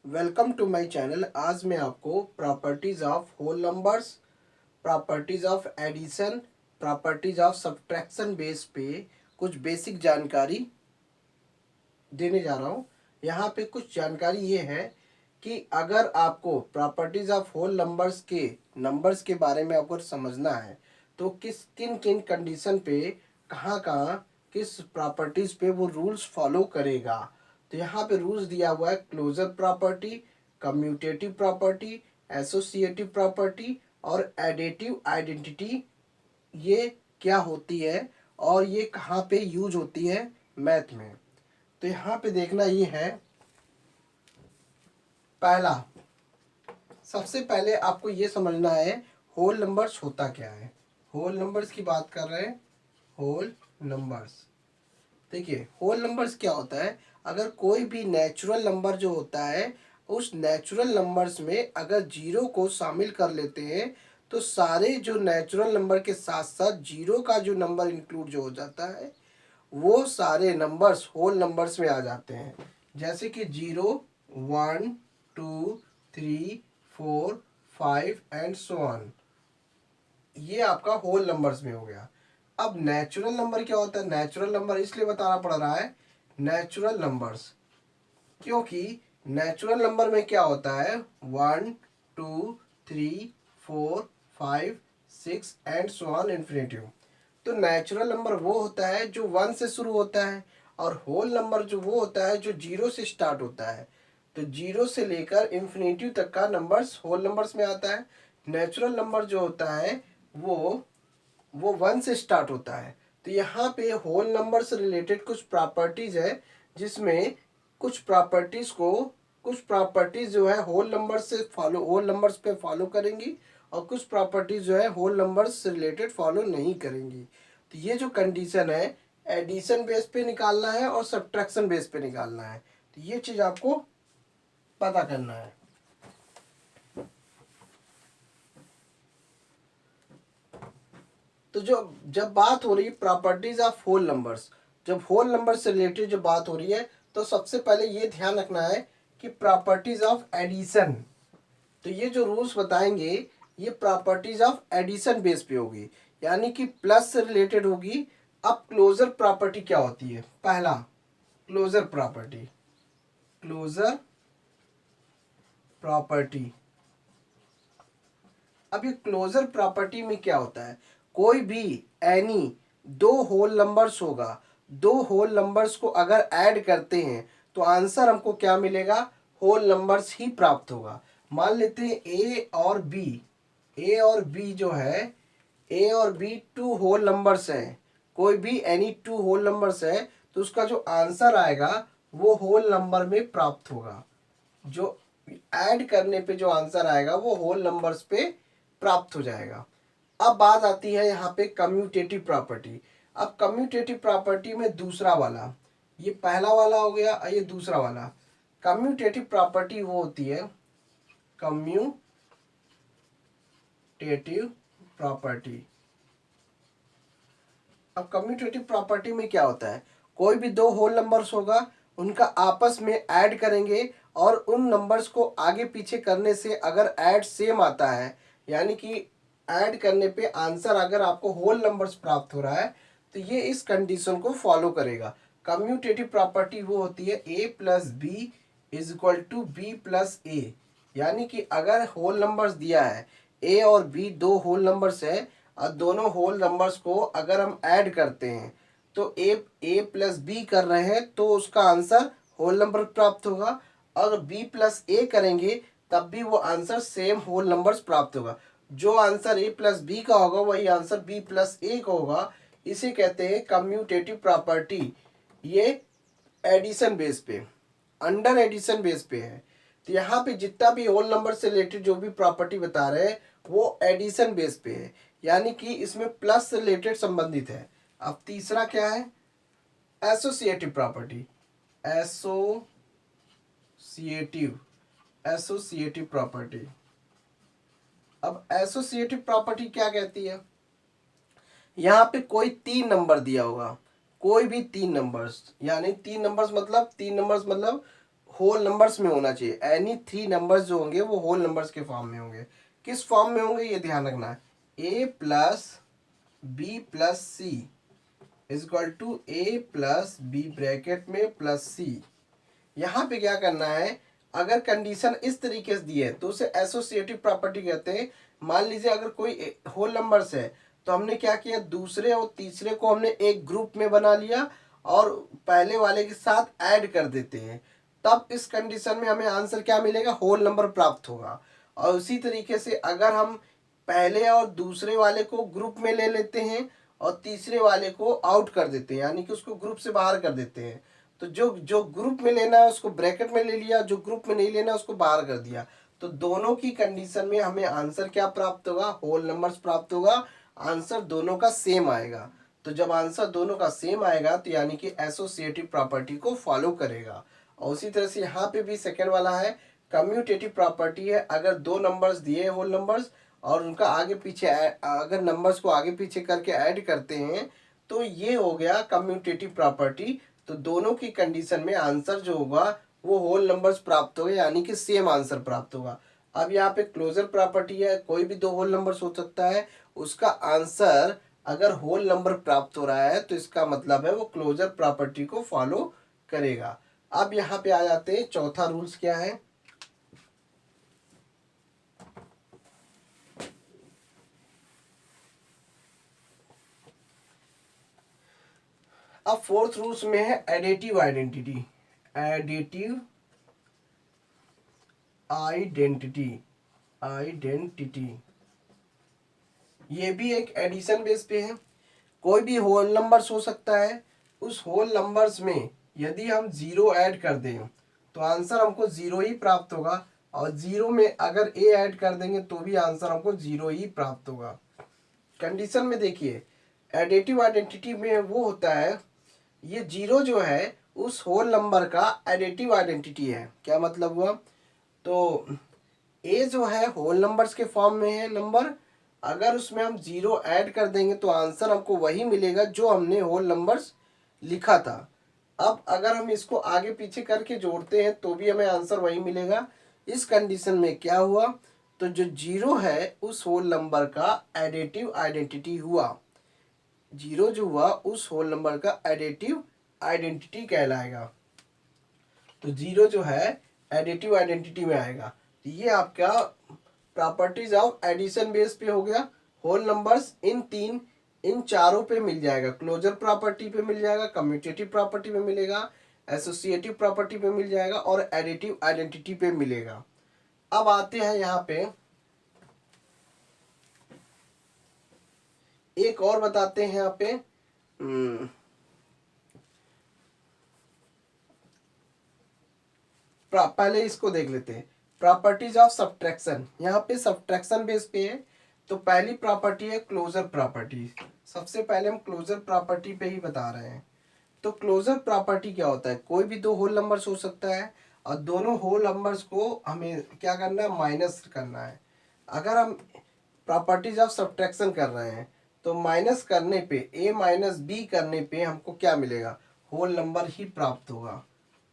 Welcome to my channel. आज मैं आपको properties of whole numbers, properties of addition, properties of subtraction base पे कुछ बेसिक जानकारी देने जा रहा हूँ। यहाँ पे कुछ जानकारी ये है कि अगर आपको प्रॉपर्टीज ऑफ होल नंबर्स के बारे में आपको समझना है तो किस किन किन कंडीशन पे कहाँ कहाँ किस प्रॉपर्टीज पे वो रूल्स फॉलो करेगा। तो यहाँ पे रूल्स दिया हुआ है closure property, commutative property, associative property और एडिटिव आइडेंटिटी। ये क्या होती है और ये कहाँ पे यूज होती है मैथ में। तो यहाँ पे देखना ये है, पहला सबसे पहले आपको ये समझना है होल नंबर्स होता क्या है। होल नंबर्स की बात कर रहे हैं। होल नंबर्स, देखिए होल नंबर्स क्या होता है। अगर कोई भी नेचुरल नंबर जो होता है उस नेचुरल नंबर्स में अगर जीरो को शामिल कर लेते हैं तो सारे जो नेचुरल नंबर के साथ साथ जीरो का जो नंबर इंक्लूड जो हो जाता है वो सारे नंबर्स होल नंबर्स में आ जाते हैं। जैसे कि 0, 1, 2, 3, 4, 5 एंड सो ऑन, ये आपका होल नंबर्स में हो गया। अब नेचुरल नंबर क्या होता है? नेचुरल नंबर इसलिए बताना पड़ रहा है नेचुरल नंबर्स, क्योंकि नेचुरल नंबर में क्या होता है 1, 2, 3, 4, 5, 6 एंड सो ऑन इन्फिनेटिव। तो नेचुरल नंबर वो होता है जो 1 से शुरू होता है और होल नंबर जो वो होता है जो 0 से स्टार्ट होता है। तो 0 से लेकर इन्फिनेटिव तक का नंबर्स होल नंबर्स में आता है। नेचुरल नंबर जो होता है वो 1 से स्टार्ट होता है। तो यहाँ पे होल नंबर से रिलेटेड कुछ प्रॉपर्टीज है जिसमें कुछ प्रॉपर्टीज जो है होल नंबर्स पे फॉलो करेंगी और कुछ प्रॉपर्टीज जो है होल नंबर्स से रिलेटेड फॉलो नहीं करेंगी। तो ये जो कंडीशन है एडिशन बेस पे निकालना है और सब्ट्रैक्शन बेस पे निकालना है। तो ये चीज आपको पता करना है। तो जो जब बात हो रही है प्रॉपर्टीज ऑफ होल नंबर्स, जब होल नंबर से रिलेटेड जो बात हो रही है तो सबसे पहले ये ध्यान रखना है कि प्रॉपर्टीज ऑफ एडिशन, तो ये जो रूल्स बताएंगे ये प्रॉपर्टीज ऑफ एडिशन बेस पे होगी, यानी कि प्लस से रिलेटेड होगी। अब क्लोजर प्रॉपर्टी क्या होती है? पहला क्लोजर प्रॉपर्टी, क्लोजर प्रॉपर्टी। अब ये क्लोजर प्रॉपर्टी में क्या होता है, कोई भी एनी दो होल नंबर्स होगा, दो होल नंबर्स को अगर ऐड करते हैं तो आंसर हमको क्या मिलेगा? होल नंबर्स ही प्राप्त होगा। मान लेते हैं ए और बी जो है, ए और बी टू होल नंबर्स हैं, कोई भी एनी टू होल नंबर्स है तो उसका जो आंसर आएगा वो होल नंबर में प्राप्त होगा। जो ऐड करने पे जो आंसर आएगा वो होल नंबर्स पे प्राप्त हो जाएगा। अब बात आती है यहाँ पे कम्यूटेटिव प्रॉपर्टी। अब कम्यूटेटिव प्रॉपर्टी में दूसरा वाला, ये पहला वाला हो गया और ये दूसरा वाला। कम्यूटेटिव प्रॉपर्टी वो होती है कम्यूटेटिव प्रॉपर्टी। अब कम्यूटेटिव प्रॉपर्टी में क्या होता है, कोई भी दो होल नंबर्स होगा उनका आपस में ऐड करेंगे और उन नंबर्स को आगे पीछे करने से अगर ऐड सेम आता है, यानी कि ऐड करने पे आंसर अगर आपको होल नंबर्स प्राप्त हो रहा है तो ये इस कंडीशन को फॉलो करेगा। कम्यूटेटिव प्रॉपर्टी वो होती है a plus b is equal to b plus a, यानी कि अगर होल नंबर्स दिया है ए और बी दो होल नंबर्स है और दोनों होल नंबर्स को अगर हम ऐड करते हैं तो ए प्लस बी कर रहे हैं तो उसका आंसर होल नंबर प्राप्त होगा। अगर बी प्लस ए करेंगे तब भी वो आंसर सेम होल नंबर्स प्राप्त होगा। जो आंसर ए प्लस बी का होगा वही आंसर बी प्लस ए का होगा। इसे कहते हैं कम्यूटेटिव प्रॉपर्टी। ये एडिशन बेस पे, अंडर एडिशन बेस पे है। तो यहाँ पे जितना भी होल नंबर से रिलेटेड जो भी प्रॉपर्टी बता रहे हैं वो एडिशन बेस पे है, यानी कि इसमें प्लस से रिलेटेड संबंधित है। अब तीसरा क्या है? Associative property. Associative associative property. अब एसोसिएटिव प्रॉपर्टी क्या कहती है? यहाँ पे कोई तीन नंबर दिया होगा, कोई भी तीन नंबर्स, यानी तीन नंबर्स मतलब होल नंबर्स में होना चाहिए। एनी 3 नंबर्स जो होंगे वो होल नंबर्स के फॉर्म में होंगे। किस फॉर्म में होंगे ये ध्यान रखना है। a plus B plus C is equal to A plus B bracket में प्लस सी। यहाँ पे क्या करना है, अगर कंडीशन इस तरीके से दी है तो उसे एसोसिएटिव प्रॉपर्टी कहते हैं। मान लीजिए अगर कोई होल नंबर्स है तो हमने क्या किया, दूसरे और तीसरे को हमने एक ग्रुप में बना लिया और पहले वाले के साथ ऐड कर देते हैं, तब इस कंडीशन में हमें आंसर क्या मिलेगा, होल नंबर प्राप्त होगा। और उसी तरीके से अगर हम पहले और दूसरे वाले को ग्रुप में ले लेते हैं और तीसरे वाले को आउट कर देते हैं, यानी कि उसको ग्रुप से बाहर कर देते हैं, तो जो जो ग्रुप में लेना है उसको ब्रैकेट में ले लिया, जो ग्रुप में नहीं लेना उसको बाहर कर दिया, तो दोनों की कंडीशन में हमें आंसर क्या प्राप्त होगा, होल नंबर्स प्राप्त होगा। आंसर दोनों का सेम आएगा। तो जब आंसर दोनों का सेम आएगा तो यानी कि एसोसिएटिव प्रॉपर्टी को फॉलो करेगा। और उसी तरह से यहाँ पे भी सेकेंड वाला है कम्यूटेटिव प्रॉपर्टी है। अगर दो नंबर्स दिए होल नंबर्स और उनका आगे पीछे अगर नंबर्स को आगे पीछे करके ऐड करते हैं तो ये हो गया कम्यूटेटिव प्रॉपर्टी। तो दोनों की कंडीशन में आंसर जो होगा वो होल नंबर्स प्राप्त होगा, यानी कि सेम आंसर प्राप्त होगा। अब यहाँ पे क्लोजर प्रॉपर्टी है, कोई भी दो होल नंबर्स हो सकता है, उसका आंसर अगर होल नंबर प्राप्त हो रहा है तो इसका मतलब है वो क्लोजर प्रॉपर्टी को फॉलो करेगा। अब यहाँ पे आ जाते हैं, चौथा रूल्स क्या है। अब फोर्थ रूल्स में है additive identity. Additive identity identity ये भी एक एडिशन बेस पे है। कोई भी होल नंबर्स हो सकता है, उस होल नंबर्स में यदि हम जीरो ऐड कर दें तो आंसर हमको जीरो ही प्राप्त होगा, और जीरो में अगर ए ऐड कर देंगे तो भी आंसर हमको जीरो ही प्राप्त होगा। कंडीशन में देखिए, एडिटिव आइडेंटिटी में वो होता है, ये जीरो जो है उस होल नंबर का एडिटिव आइडेंटिटी है। क्या मतलब हुआ, तो ए जो है होल नंबर्स के फॉर्म में है नंबर, अगर उसमें हम जीरो ऐड कर देंगे तो आंसर हमको वही मिलेगा जो हमने होल नंबर्स लिखा था। अब अगर हम इसको आगे पीछे करके जोड़ते हैं तो भी हमें आंसर वही मिलेगा। इस कंडीशन में क्या हुआ, तो जो जीरो है उस होल नंबर का एडिटिव आइडेंटिटी हुआ। जीरो जो हुआ उस होल नंबर का एडिटिव आइडेंटिटी कहलाएगा। तो जीरो जो है एडिटिव आइडेंटिटी में आएगा। तो ये आपका प्रॉपर्टीज ऑफ एडिशन बेस पे हो गया। होल नंबर्स इन चारों पे मिल जाएगा, क्लोजर प्रॉपर्टी पे मिल जाएगा, कम्यूटेटिव प्रॉपर्टी पे मिलेगा, एसोसिएटिव प्रॉपर्टी पे मिल जाएगा और एडिटिव आइडेंटिटी पे मिलेगा। अब आते हैं यहाँ पे एक और बताते हैं यहाँ पे पहले इसको देख लेते हैं, प्रॉपर्टीज ऑफ सब्ट्रैक्शन। यहाँ पे सब्ट्रैक्शन बेस पे है, तो पहली प्रॉपर्टी है क्लोजर प्रॉपर्टी। सबसे पहले हम क्लोजर प्रॉपर्टी पे ही बता रहे हैं। तो क्लोजर प्रॉपर्टी क्या होता है, कोई भी दो होल नंबर्स हो सकता है और दोनों होल नंबर्स को हमें क्या करना है, माइनस करना है। अगर हम प्रॉपर्टीज ऑफ सब्ट्रैक्शन कर रहे हैं तो माइनस करने पे a माइनस बी करने पे हमको क्या मिलेगा, होल नंबर ही प्राप्त होगा।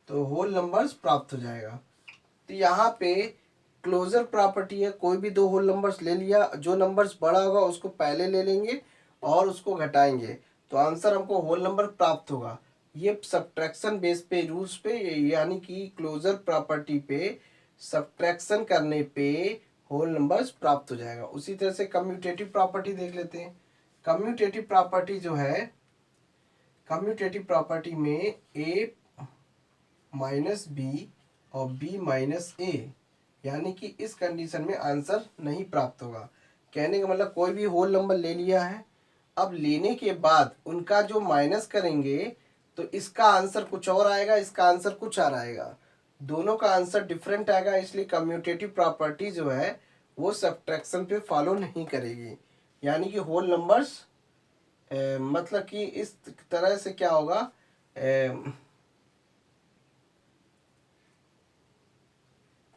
तो होल नंबर्स प्राप्त हो जाएगा। तो यहाँ पे क्लोजर प्रॉपर्टी है, कोई भी दो होल नंबर्स ले लिया, जो नंबर्स बड़ा होगा उसको पहले ले लेंगे और उसको घटाएंगे तो आंसर हमको होल नंबर प्राप्त होगा। ये सब्ट्रैक्शन बेस पे रूल्स पे, यानी कि क्लोजर प्रॉपर्टी पे सब्ट्रैक्शन करने पे होल नंबर्स प्राप्त हो जाएगा। उसी तरह से कम्यूटेटिव प्रॉपर्टी देख लेते हैं। कम्यूटेटिव प्रॉपर्टी जो है, कम्यूटेटिव प्रॉपर्टी में a माइनस बी और b माइनस ए, यानी कि इस कंडीशन में आंसर नहीं प्राप्त होगा। कहने का मतलब कोई भी होल नंबर ले लिया है, अब लेने के बाद उनका जो माइनस करेंगे तो इसका आंसर कुछ और आएगा, इसका आंसर कुछ और आएगा, दोनों का आंसर डिफरेंट आएगा। इसलिए कम्यूटेटिव प्रॉपर्टी जो है वो सब्ट्रैक्शन पे फॉलो नहीं करेगी। यानी कि होल नंबर्स मतलब कि इस तरह से क्या होगा,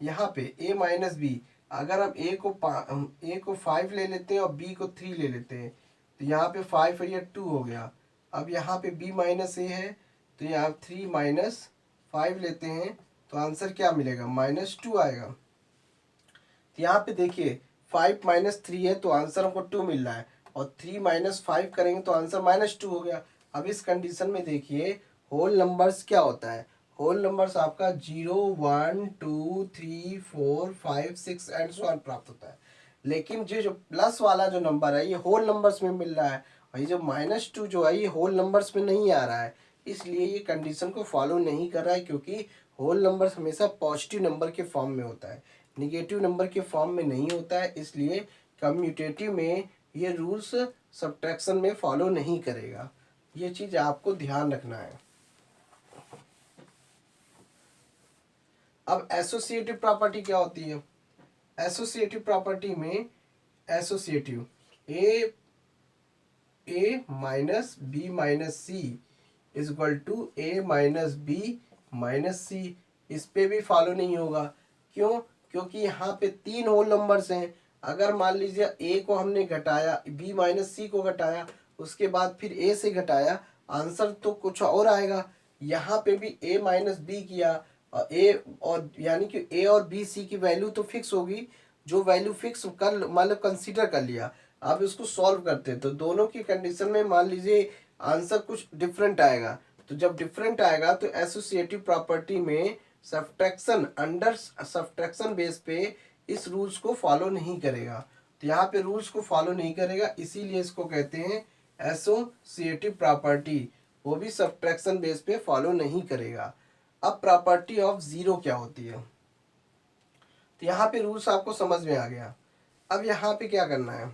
यहाँ पे a माइनस बी, अगर हम a को 5 ले लेते हैं और b को 3 ले लेते हैं तो यहाँ पे 5 है, ये 2 हो गया। अब यहाँ पे b माइनस ए है तो यहाँ 3 माइनस 5 लेते हैं तो आंसर क्या मिलेगा, -2 आएगा। तो यहाँ पे देखिए 5 - 3 है तो आंसर हमको 2 मिल रहा है, और 3 - 5 करेंगे तो आंसर -2 हो गया। अब इस कंडीशन में देखिए होल नंबर्स क्या होता है, होल नंबर्स आपका 0 1 2 3 4 5 6 एंड सो ऑन प्राप्त होता है। लेकिन जो प्लस वाला जो नंबर है ये होल नंबर्स में मिल रहा है, और ये जो -2 जो है ये होल नंबर्स में नहीं आ रहा है, इसलिए ये कंडीशन को फॉलो नहीं कर रहा है, क्योंकि होल नंबर्स हमेशा पॉजिटिव नंबर के फॉर्म में होता है, निगेटिव नंबर के फॉर्म में नहीं होता है। इसलिए कम्यूटेटिव में ये रूल्स सब्ट्रैक्शन में फॉलो नहीं करेगा, ये चीज़ आपको ध्यान रखना है। अब एसोसिएटिव प्रॉपर्टी क्या होती है, एसोसिएटिव प्रॉपर्टी में associative a minus b minus c is equal to a minus b minus c, इस पे भी फॉलो नहीं होगा। क्यों, क्योंकि यहाँ पे 3 होल नंबर्स हैं। अगर मान लीजिए ए को हमने घटाया, बी माइनस सी को घटाया, उसके बाद फिर ए से घटाया, आंसर तो कुछ और आएगा। यहाँ पे भी ए माइनस बी किया, और ए और यानी कि ए और बी सी की वैल्यू तो फिक्स होगी, जो वैल्यू फिक्स कर मतलब कंसीडर कर लिया। आप इसको सॉल्व करते हैं तो दोनों की कंडीशन में मान लीजिए आंसर कुछ डिफरेंट आएगा। तो जब डिफरेंट आएगा तो एसोसिएटिव प्रॉपर्टी में सब्ट्रैक्शन अंडर सब्ट्रैक्शन बेस पे इस रूल्स को फॉलो नहीं करेगा। तो यहाँ पे रूल्स को फॉलो नहीं करेगा, इसीलिए इसको कहते हैं एसोसिएटिव प्रॉपर्टी, वो भी सब्ट्रैक्शन बेस पे फॉलो नहीं करेगा। अब प्रॉपर्टी ऑफ जीरो क्या होती है, तो यहाँ पे रूल्स आपको समझ में आ गया। अब यहाँ पे क्या करना है,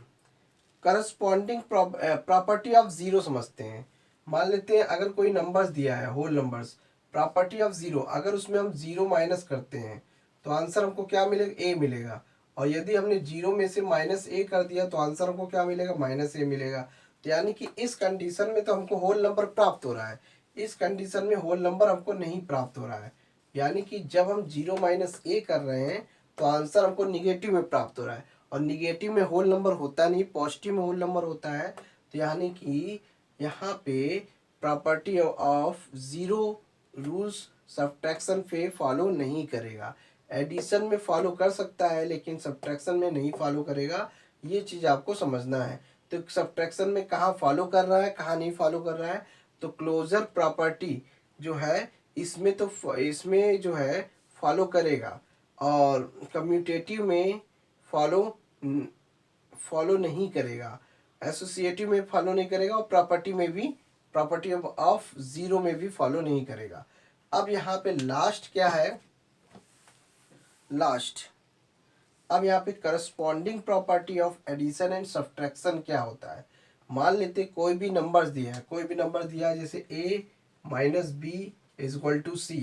करस्पॉन्डिंग प्रॉपर्टी ऑफ जीरो समझते हैं। मान लेते हैं अगर कोई नंबर्स दिया है whole numbers, property of zero, अगर उसमें हम जीरो माइनस करते हैं तो आंसर हमको क्या मिलेगा, ए मिलेगा। और यदि हमने जीरो में से -a कर दिया तो आंसर हमको क्या मिलेगा, -a मिलेगा। तो यानी कि इस कंडीशन में तो हमको होल नंबर प्राप्त हो रहा है, इस कंडीशन में होल नंबर हमको नहीं प्राप्त हो रहा है। यानी कि जब हम जीरो -a कर रहे हैं तो आंसर हमको निगेटिव में प्राप्त हो रहा है, और निगेटिव में होल नंबर होता नहीं, पॉजिटिव में होल नंबर होता है। तो यानी कि यहाँ पे property of zero rules subtraction पे फॉलो नहीं करेगा। एडिशन में फॉलो कर सकता है लेकिन सब्ट्रैक्शन में नहीं फॉलो करेगा, ये चीज़ आपको समझना है। तो सब्ट्रैक्शन में कहाँ फॉलो कर रहा है, कहाँ नहीं फॉलो कर रहा है, तो क्लोजर प्रॉपर्टी जो है इसमें तो इसमें जो है फॉलो करेगा, और कम्यूटेटिव में फॉलो फॉलो नहीं करेगा, एसोसिएटिव में फॉलो नहीं करेगा, और प्रॉपर्टी में भी, प्रॉपर्टी ऑफ जीरो में भी फॉलो नहीं करेगा। अब यहाँ पे लास्ट क्या है, लास्ट अब यहाँ पे corresponding property of addition and subtraction क्या होता है। मान लेते कोई भी नंबर्स दिया है, कोई भी नंबर दिया है, जैसे a minus b is equal to c.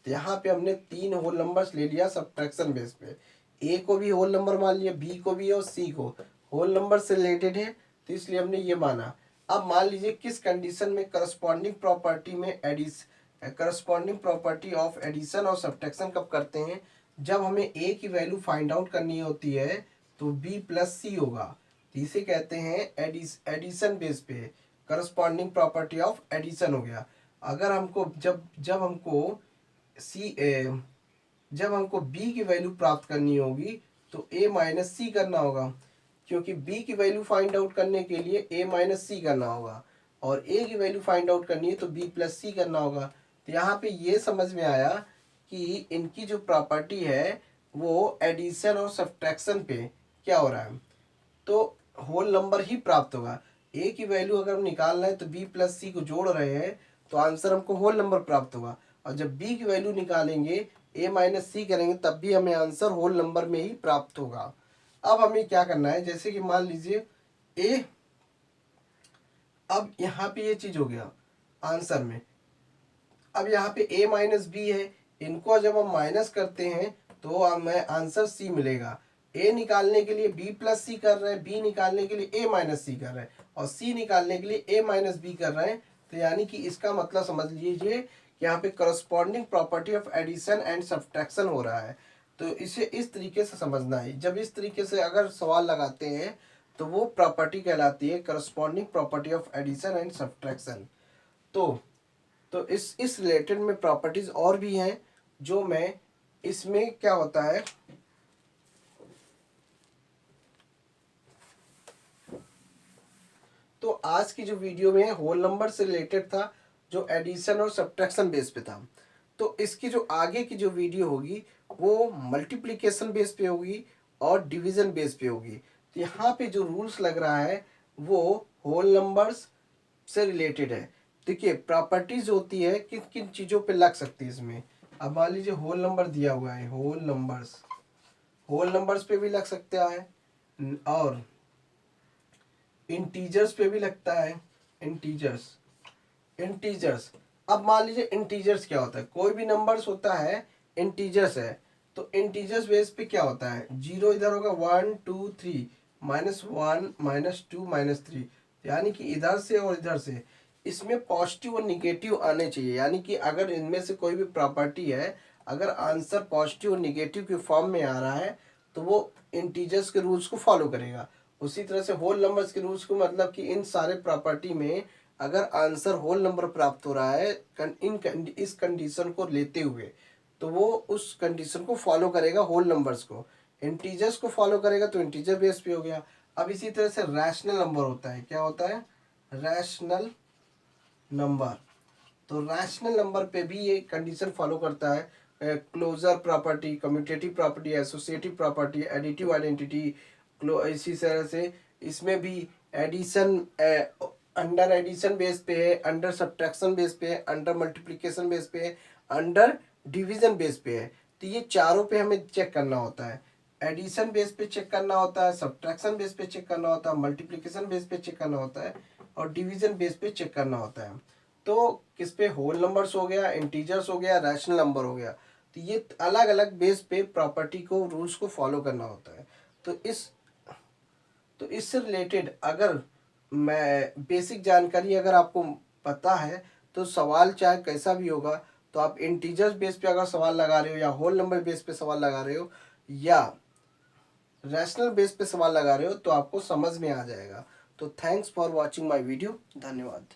तो यहाँ पे हमने 3 होल नंबर्स ले लिया सब्ट्रैक्शन बेस पे, a को भी होल नंबर मान लिया, b को भी और c को होल नंबर से रिलेटेड है, तो इसलिए हमने ये माना। अब मान लीजिए किस कंडीशन में करस्पॉन्डिंग प्रॉपर्टी में करस्पॉन्डिंग प्रॉपर्टी ऑफ एडिशन और सब्ट्रैक्शन कब करते हैं, जब हमें a की वैल्यू फाइंड आउट करनी होती है तो b प्लस सी होगा, तो इसे कहते हैं एडिशन बेस पे करस्पॉन्डिंग प्रॉपर्टी ऑफ एडिशन हो गया। अगर हमको जब जब हमको सी जब हमको b की वैल्यू प्राप्त करनी होगी तो a माइनस सी करना होगा, क्योंकि b की वैल्यू फाइंड आउट करने के लिए a माइनस सी करना होगा, और a की वैल्यू फाइंड आउट करनी है तो b प्लस सी करना होगा। तो यहाँ पे ये समझ में आया कि इनकी जो प्रॉपर्टी है वो एडिशन और सब्ट्रैक्शन पे क्या हो रहा है, तो होल नंबर ही प्राप्त होगा। a की वैल्यू अगर हम निकाल रहे हैं तो b प्लस सी को जोड़ रहे हैं तो आंसर हमको होल नंबर प्राप्त होगा, और जब b की वैल्यू निकालेंगे a माइनस सी करेंगे तब भी हमें आंसर होल नंबर में ही प्राप्त होगा। अब हमें क्या करना है, जैसे कि मान लीजिए a, अब यहाँ पे ये चीज हो गया आंसर में, अब यहाँ पे a माइनस बी है, इनको जब हम माइनस करते हैं तो हमें आंसर c मिलेगा। a निकालने के लिए b प्लस सी कर रहे हैं, b निकालने के लिए a माइनस सी कर रहे हैं, और c निकालने के लिए a माइनस बी कर रहे हैं। तो यानी कि इसका मतलब समझ लीजिए कि यहाँ पे corresponding property of addition and subtraction हो रहा है। तो इसे इस तरीके से समझना है, जब इस तरीके से अगर सवाल लगाते हैं तो वो प्रॉपर्टी कहलाती है corresponding property of addition and subtraction. तो इस रिलेटेड में प्रॉपर्टीज और भी हैं, जो मैं इसमें क्या होता है, तो आज की जो वीडियो में होल नंबर से रिलेटेड था, जो एडिशन और सब्ट्रैक्शन बेस पे था। तो इसकी जो आगे की जो वीडियो होगी वो मल्टीप्लिकेशन बेस पे होगी और डिवीजन बेस पे होगी। तो यहाँ पे जो रूल्स लग रहा है वो होल नंबर्स से रिलेटेड है। देखिए प्रॉपर्टीज होती है किन किन चीज़ों पे लग सकती है इसमें। अब मान लीजिए होल नंबर दिया हुआ है, होल नंबर्स पे भी लग सकता है और इंटीजर्स पे भी लगता है। इंटीजर्स इंटीजर्स अब मान लीजिए इंटीजर्स क्या होता है, कोई भी नंबर्स होता है इंटीजर्स है, तो इंटीजर्स बेस पे क्या होता है, जीरो इधर होगा, 1 2 3, -1 -2 -3, यानी कि इधर से और इधर से इसमें पॉजिटिव और निगेटिव आने चाहिए। यानी कि अगर इनमें से कोई भी प्रॉपर्टी है, अगर आंसर पॉजिटिव और निगेटिव के फॉर्म में आ रहा है तो वो इंटीजर्स के रूल्स को फॉलो करेगा। उसी तरह से होल नंबर्स के रूल्स को, मतलब कि इन सारे प्रॉपर्टी में अगर आंसर होल नंबर प्राप्त हो रहा है इस कंडीशन को लेते हुए, तो वो उस कंडीशन को फॉलो करेगा, होल नंबर्स को। इंटीजर्स को फॉलो करेगा तो इंटीजर बेस पे हो गया। अब इसी तरह से रैशनल नंबर होता है, क्या होता है, रैशनल नंबर। तो रैशनल नंबर पे भी ये कंडीशन फॉलो करता है, closure property, commutative property, associative property, additive identity. इसी तरह से इसमें भी एडिशन अंडर एडिशन बेस पे है, अंडर सब्ट्रैक्शन बेस पे है, अंडर मल्टीप्लिकेशन बेस पे है, अंडर डिवीजन बेस पे है। तो ये चारों पे हमें चेक करना होता है। एडिशन बेस पे चेक करना होता है, सब्ट्रैक्शन बेस पे चेक करना होता है, मल्टीप्लिकेशन बेस पे चेक करना होता है और डिवीजन बेस पे चेक करना होता है। तो किस पे, होल नंबर्स हो गया, इंटीजर्स हो गया, रैशनल नंबर हो गया। तो ये अलग अलग बेस पे प्रॉपर्टी को, रूल्स को फॉलो करना होता है। तो इससे रिलेटेड अगर मैं बेसिक जानकारी अगर आपको पता है तो सवाल चाहे कैसा भी होगा, तो आप इंटीजर्स बेस पे अगर सवाल लगा रहे हो या होल नंबर बेस पे सवाल लगा रहे हो या रैशनल बेस पे सवाल लगा रहे हो तो आपको समझ में आ जाएगा। तो thanks for watching my video, धन्यवाद।